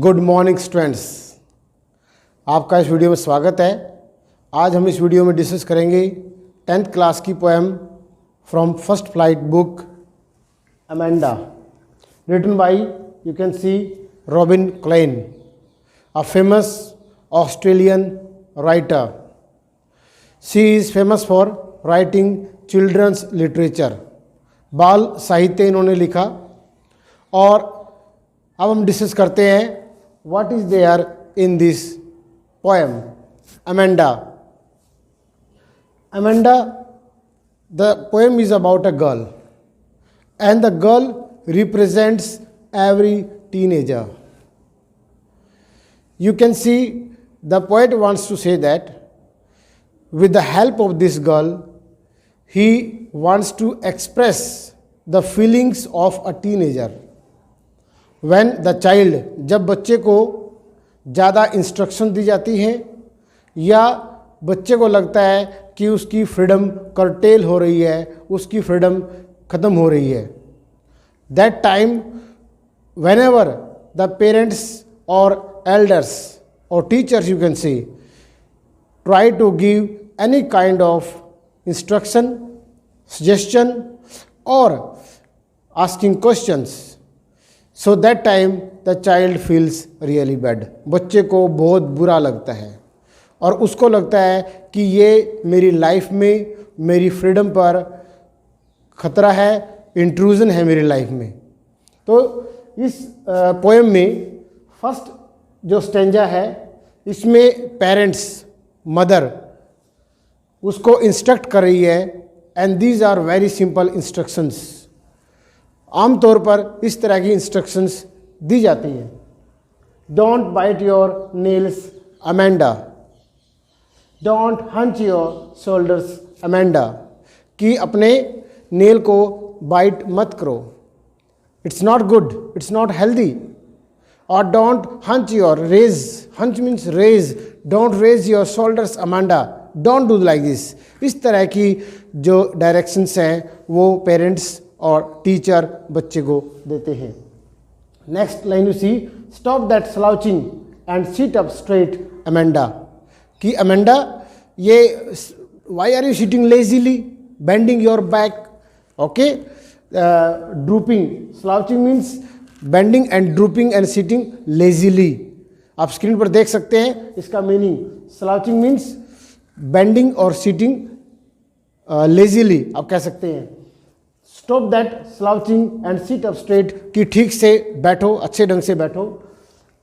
Good morning students, आपका इस video में स्वागत है। आज हम इस वीडियो में डिस्कस करेंगे 10th क्लास की poem from first flight book Amanda, written by you can see Robin Klein, a famous Australian writer. She is famous for writing children's literature, बाल साहित्य इन्होंने लिखा। और अब हम डिस्कस करते हैं what is there in this poem Amanda. Amanda, the poem is about a girl and the girl represents every teenager. You can see the poet wants to say that with the help of this girl, he wants to express the feelings of a teenager. When the child, जब बच्चे को ज़्यादा instruction दी जाती हैं या बच्चे को लगता है कि उसकी फ्रीडम कर्टेल हो रही है, उसकी फ्रीडम ख़त्म हो रही है, that time whenever the parents or elders or teachers, you can say, try to give any kind of instruction, suggestion or asking questions, so that time the child feels really bad. बच्चे को बहुत बुरा लगता है और उसको लगता है कि ये मेरी लाइफ में मेरी फ्रीडम पर ख़तरा है, इंट्रूजन है मेरी लाइफ में। तो इस पोएम में फर्स्ट जो स्टेंजा है, इसमें पेरेंट्स, मदर उसको इंस्ट्रक्ट कर रही है and these are very simple instructions. आमतौर पर इस तरह की इंस्ट्रक्शंस दी जाती हैं। Don't bite your nails Amanda, don't hunch your shoulders Amanda, कि अपने नेल को बाइट मत करो, it's not good, it's not healthy. और don't hunch your, raise, hunch means raise, don't raise your shoulders Amanda, don't do like this. इस तरह की जो डायरेक्शंस हैं वो पेरेंट्स और टीचर बच्चे को देते हैं। Next line you see, stop that slouching and sit up straight Amanda, कि अमेंडा ये why are you sitting lazily, bending your back, okay, drooping, slouching means bending and drooping and sitting lazily. आप screen पर देख सकते हैं इसका meaning. Slouching means bending और sitting lazily आप कह सकते हैं। Stop that slouching and sit up straight, कि ठीक से बैठो, अच्छे ढंग से बैठो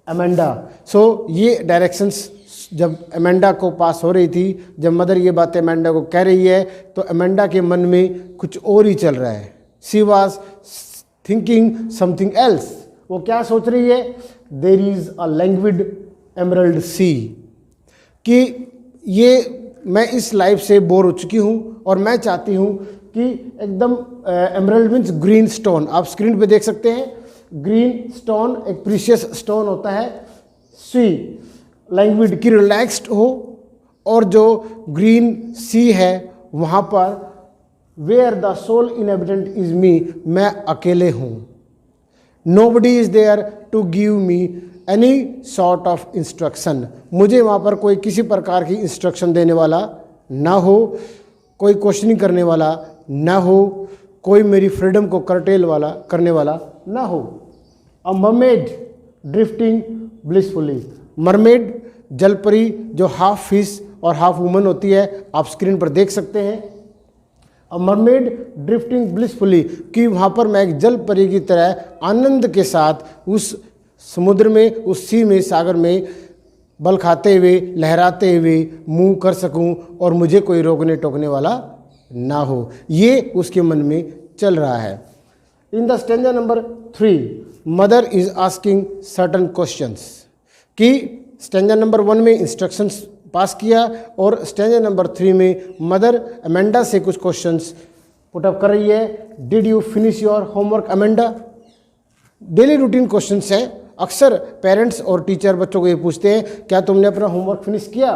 अमेंडा। सो ये डायरेक्शंस जब अमेंडा को पास हो रही थी, जब मदर ये बातें अमेंडा को कह रही है तो अमेंडा के मन में कुछ और ही चल रहा है। She was thinking something else, वो क्या सोच रही है? देर इज़ अ लैंग्विड एमरल्ड सी, कि ये मैं इस लाइफ से बोर हो चुकी हूँ और मैं चाहती हूँ कि एकदम एमरल्ड मीन्स ग्रीन स्टोन, आप स्क्रीन पे देख सकते हैं। ग्रीन स्टोन एक प्रीशियस स्टोन होता है। सी लैंग्विड, की रिलैक्स्ड हो, और जो ग्रीन सी है वहाँ पर where the sole inhabitant is me, मैं अकेले हूँ। Nobody is there to give me any sort of instruction, मुझे वहाँ पर कोई किसी प्रकार की इंस्ट्रक्शन देने वाला ना हो, कोई क्वेश्चनिंग करने वाला ना हो, कोई मेरी फ्रीडम को कर्टेल वाला करने वाला ना हो। अ मरमेड ड्रिफ्टिंग ब्लिसफुली, मरमेड जलपरी जो हाफ फिश और हाफ वुमन होती है, आप स्क्रीन पर देख सकते हैं। अ मरमेड ड्रिफ्टिंग ब्लिसफुली, कि वहाँ पर मैं एक जल परी की तरह आनंद के साथ उस समुद्र में, उस सी में, सागर में बल खाते हुए, लहराते हुए मूव कर सकूं और मुझे कोई रोकने टोकने वाला ना हो, ये उसके मन में चल रहा है। In the stanza number 3, mother is asking certain questions, कि स्टेंजा नंबर 1 में इंस्ट्रक्शंस पास किया और स्टेंजा नंबर 3 में मदर अमेंडा से कुछ क्वेश्चंस पुटअप कर रही है। Did you finish your homework Amanda, daily routine questions हैं। अक्सर पेरेंट्स और टीचर बच्चों को ये पूछते हैं, क्या तुमने अपना होमवर्क फिनिश किया?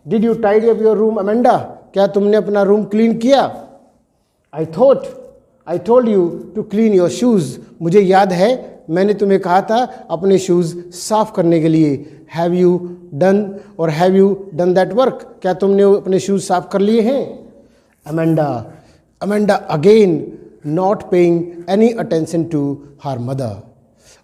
Did you tidy up your room Amanda, क्या तुमने अपना रूम क्लीन किया? I told you to clean your shoes, मुझे याद है मैंने तुम्हें कहा था अपने शूज़ साफ करने के लिए। हैव यू डन और have you done that work? क्या तुमने अपने शूज़ साफ कर लिए हैं? Amanda again not paying any attention to her mother.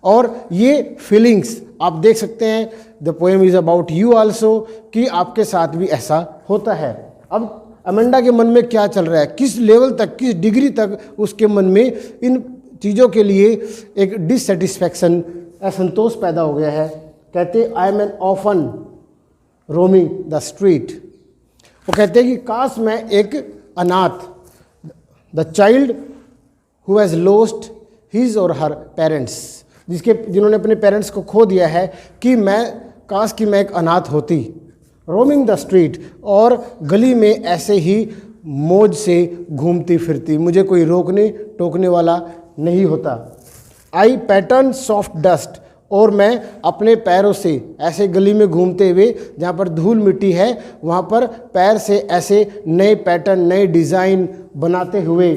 और ये फीलिंग्स आप देख सकते हैं, the poem is about you also, कि आपके साथ भी ऐसा होता है। अब अमेंडा के मन में क्या चल रहा है, किस लेवल तक, किस डिग्री तक उसके मन में इन चीज़ों के लिए एक डिससेटिस्फैक्शन, असंतोष पैदा हो गया है। कहते I am an orphan roaming the street. वो कहते हैं कि काश मैं एक अनाथ, the child who has lost his or her parents, जिन्होंने अपने पेरेंट्स को खो दिया है, कि काश कि मैं एक अनाथ होती। रोमिंग द स्ट्रीट, और गली में ऐसे ही मौज से घूमती फिरती, मुझे कोई रोकने टोकने वाला नहीं होता। आई पैटर्न सॉफ्ट डस्ट, और मैं अपने पैरों से ऐसे गली में घूमते हुए, जहाँ पर धूल मिट्टी है वहाँ पर पैर से ऐसे नए पैटर्न, नए डिज़ाइन बनाते हुए,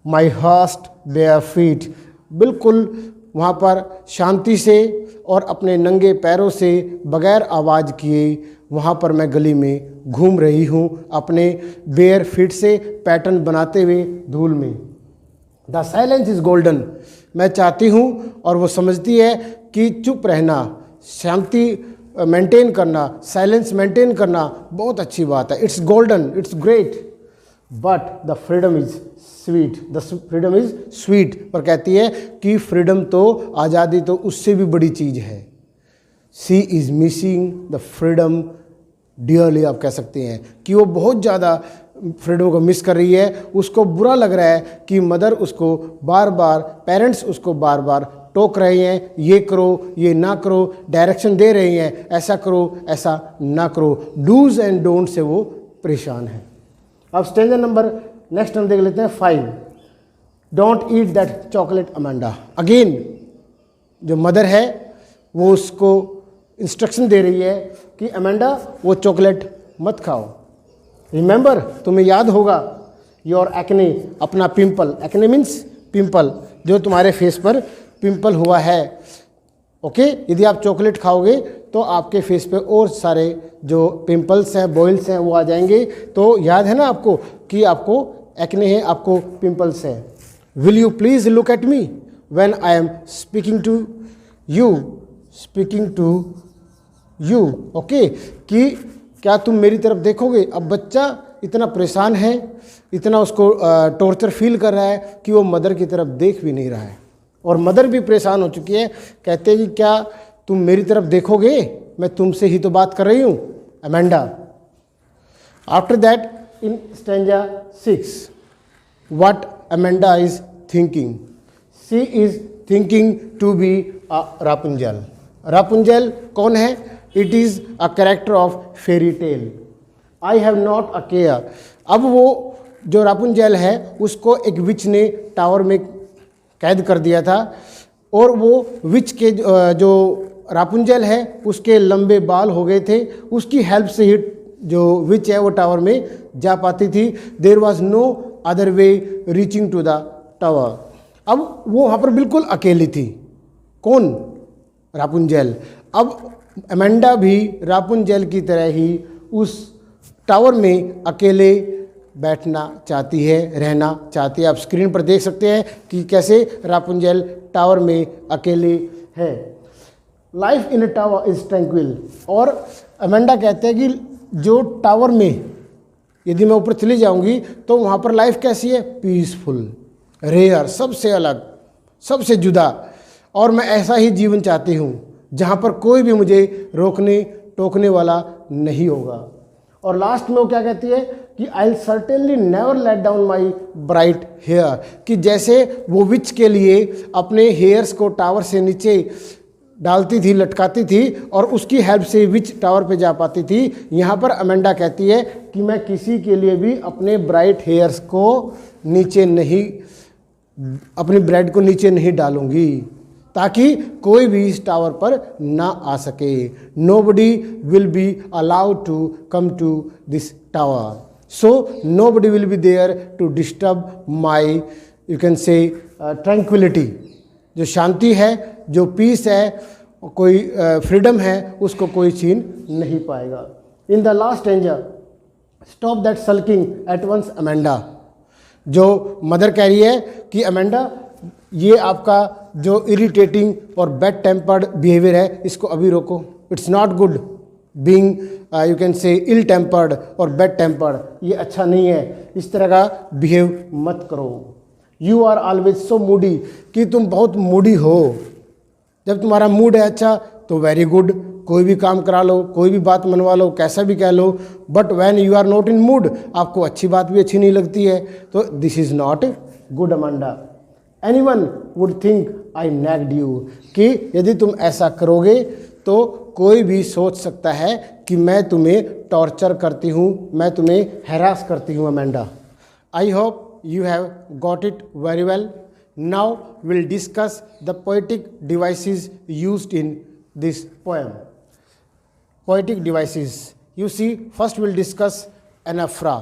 माई हास्ट बेयर फीट, बिल्कुल वहाँ पर शांति से और अपने नंगे पैरों से बग़ैर आवाज़ किए वहाँ पर मैं गली में घूम रही हूँ, अपने बेयर फीट से पैटर्न बनाते हुए धूल में। द साइलेंस इज़ गोल्डन, मैं चाहती हूँ और वो समझती है कि चुप रहना, शांति मेंटेन करना, साइलेंस मेंटेन करना बहुत अच्छी बात है। It's golden, it's great, but the freedom is sweet, the freedom is sweet. पर कहती है कि फ्रीडम तो, आज़ादी तो उससे भी बड़ी चीज़ है। She is missing the freedom dearly, आप कह सकते हैं कि वो बहुत ज़्यादा फ्रीडम को मिस कर रही है। उसको बुरा लग रहा है कि मदर उसको बार बार, पेरेंट्स उसको बार बार टोक रहे हैं, ये करो, ये ना करो, डायरेक्शन दे रहे हैं, ऐसा करो, ऐसा ना करो, डूज एंड डोंट से वो परेशान है। अब स्टेंजा नंबर नेक्स्ट हम देख लेते हैं 5। Don't eat that chocolate Amanda. Again जो मदर है वो उसको इंस्ट्रक्शन दे रही है कि अमेंडा वो चॉकलेट मत खाओ। रिमेंबर, तुम्हें याद होगा, योर एक्ने, अपना पिंपल, एक्ने मीन्स पिंपल, जो तुम्हारे फेस पर पिंपल हुआ है। ओके, यदि आप चॉकलेट खाओगे तो आपके फेस पे और सारे जो पिंपल्स हैं, बॉइल्स हैं, वो आ जाएंगे। तो याद है ना आपको कि आपको एक्ने है, आपको पिंपल्स है। Will you please look at me when I am speaking to you. Okay, कि क्या तुम मेरी तरफ देखोगे? अब बच्चा इतना परेशान है, इतना उसको टॉर्चर फील कर रहा है कि वो मदर की तरफ देख भी नहीं रहा है, और मदर भी परेशान हो चुकी है। कहते हैं कि क्या तुम मेरी तरफ देखोगे? मैं तुमसे ही तो बात कर रही हूँ, Amanda. After that in stanza 6, what Amanda is thinking, she is thinking to be a Rapunzel. Rapunzel कौन है? It is a character of fairy tale. I have not a care. अब वो जो रापुंजल है उसको एक विच ने टावर में कैद कर दिया था, और वो विच के जो रापुंजल है उसके लंबे बाल हो गए थे, उसकी हेल्प से ही जो विच है वो टावर में जा पाती थी। There was no other way reaching to the tower. अब वो वहाँ पर बिल्कुल अकेली थी। कौन? रापुंजल। अब अमेंडा भी रापुंजल की तरह ही उस टावर में अकेले बैठना चाहती है, रहना चाहती है। आप स्क्रीन पर देख सकते हैं कि कैसे रापुंजल टावर में अकेले है। Life in a tower is tranquil. और अमेंडा कहते हैं कि जो टावर में यदि मैं ऊपर चली जाऊंगी तो वहाँ पर लाइफ कैसी है? पीसफुल, रेयर, सबसे अलग, सबसे जुदा। और मैं ऐसा ही जीवन चाहती हूँ जहाँ पर कोई भी मुझे रोकने टोकने वाला नहीं होगा। और लास्ट में वो क्या कहती है कि I will certainly never let down my bright hair, कि जैसे वो विच के लिए अपने हेयर्स को टावर से नीचे डालती थी, लटकाती थी, और उसकी हेल्प से विच टावर पे जा पाती थी। यहाँ पर अमेंडा कहती है कि मैं किसी के लिए भी अपने ब्राइट हेयर्स को नीचे नहीं, अपनी ब्राइड को नीचे नहीं डालूंगी, ताकि कोई भी इस टावर पर ना आ सके। Nobody will be allowed to come to this tower, so nobody will be there to disturb my, you can say, tranquility. जो शांति है, जो पीस है, कोई फ्रीडम है, उसको कोई छीन नहीं पाएगा। In the last stanza, stop that sulking at once Amanda. जो मदर कह रही है कि अमेंडा, ये आपका जो इरिटेटिंग और बैड टेम्पर्ड बिहेवियर है, इसको अभी रोको। It's not good being you can say ill tempered और बैड टेम्पर्ड, ये अच्छा नहीं है, इस तरह का बिहेव मत करो। You are always so moody, कि तुम बहुत मूडी हो। जब तुम्हारा मूड है अच्छा तो वेरी गुड, कोई भी काम करा लो, कोई भी बात मनवा लो, कैसा भी कह लो। But when you are not in mood, आपको अच्छी बात भी अच्छी नहीं लगती है, तो this is not good Amanda. Anyone would think I nagged you, कि यदि तुम ऐसा करोगे तो कोई भी सोच सकता है कि मैं तुम्हें टॉर्चर करती हूँ, मैं तुम्हें हैरास करती हूँ Amanda. I hope you have got it very well. Now we'll discuss the poetic devices used in this poem. Poetic devices. You see, first we'll discuss anaphora.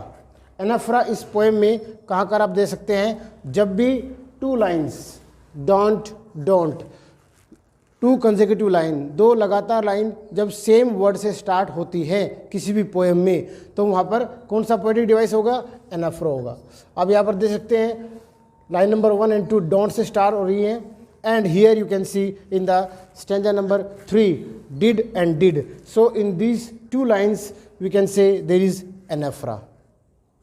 Anaphora इस poem में कहाँ कर आप दे सकते हैं, जब भी two lines, don't, to consecutive line, दो लगातार लाइन जब सेम वर्ड से स्टार्ट होती है किसी भी पोएम में, तो वहाँ पर कौन सा पोएटिक डिवाइस होगा, एनाफोरा होगा। अब यहाँ पर देख सकते हैं line number 1 and 2 don't say start हो रही है, and here you can see in the stanza number 3 did and did. So in these two lines we can say there is anaphora.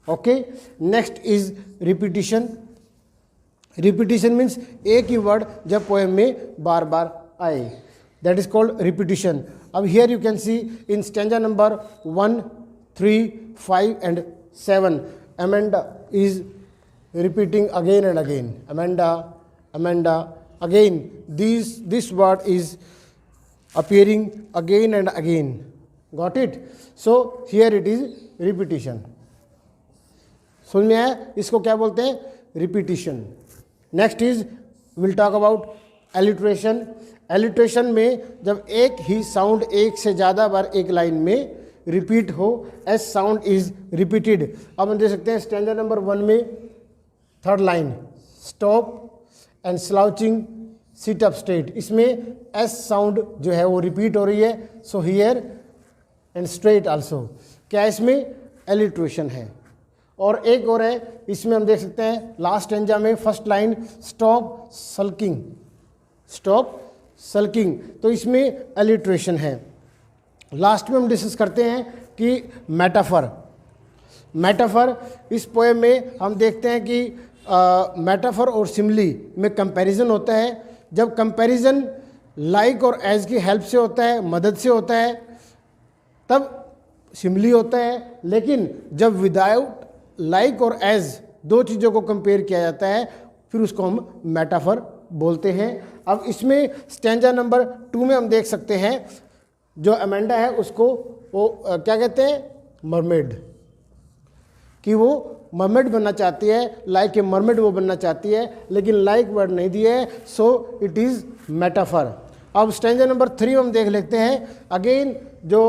Okay, next is repetition. Repetition means एक ही word जब poem में बार बार आए, that is called repetition. अब here you can see in stanza number 1, 3, 5 and 7 Amanda is repeating again and again. Amanda, again. This word is appearing again and again. Got it? So here it is repetition. समझ में आया? इसको क्या बोलते हैं, repetition. Next is will talk about alliteration. Alliteration में जब एक ही साउंड एक से ज़्यादा बार एक लाइन में रिपीट हो, एस साउंड इज रिपीटेड। अब हम देख सकते हैं स्टैंडर्ड नंबर 1 में third line, stop and slouching seat up straight, इसमें एस साउंड जो है वो रिपीट हो रही है। So here and straight also, क्या इसमें एलिट्रेशन है। और एक और है, इसमें हम देख सकते हैं लास्ट स्टैंजा में फर्स्ट लाइन, स्टॉप सल्किंग, तो इसमें एलिट्रेशन है। लास्ट में हम डिस्कस करते हैं कि मेटाफर इस पोएम में हम देखते हैं कि मेटाफर और सिमिली में कंपैरिजन होता है। जब कंपैरिजन लाइक और एज की हेल्प से होता है, मदद से होता है, तब सिमिली होता है। लेकिन जब विदाउट लाइक और एज दो चीज़ों को कंपेयर किया जाता है, फिर उसको हम मेटाफर बोलते हैं। अब इसमें स्टैंजा नंबर 2 में हम देख सकते हैं जो अमेंडा है उसको वो क्या कहते हैं, मरमेड, कि वो मरमेड बनना चाहती है, लाइक ए मरमेड वो बनना चाहती है, लेकिन लाइक वर्ड नहीं दिया है, सो इट इज़ मेटाफर। अब स्टैंजा नंबर 3 हम देख लेते हैं। अगेन जो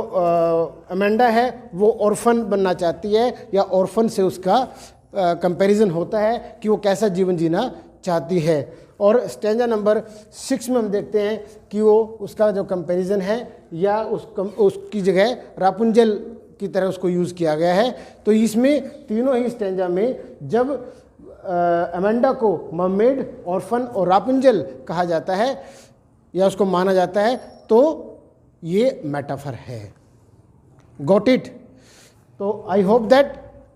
अमेंडा है वो ऑर्फन बनना चाहती है, या ऑर्फन से उसका कंपैरिजन होता है कि वो कैसा जीवन जीना चाहती है। और स्टैंजा नंबर 6 में हम देखते हैं कि वो उसका जो कंपैरिजन है, या उसकी जगह रापुंजल की तरह उसको यूज़ किया गया है। तो इसमें तीनों ही स्टैंजा में जब अमेंडा को मरमेड, ऑर्फन और रापुंजल कहा जाता है या उसको माना जाता है, तो ये मेटाफर है। Got it? तो I hope that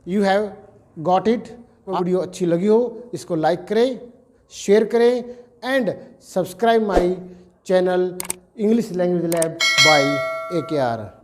you have got it. Video अच्छी लगी हो, इसको लाइक करें, शेयर करें, and subscribe my channel English language lab by AKR।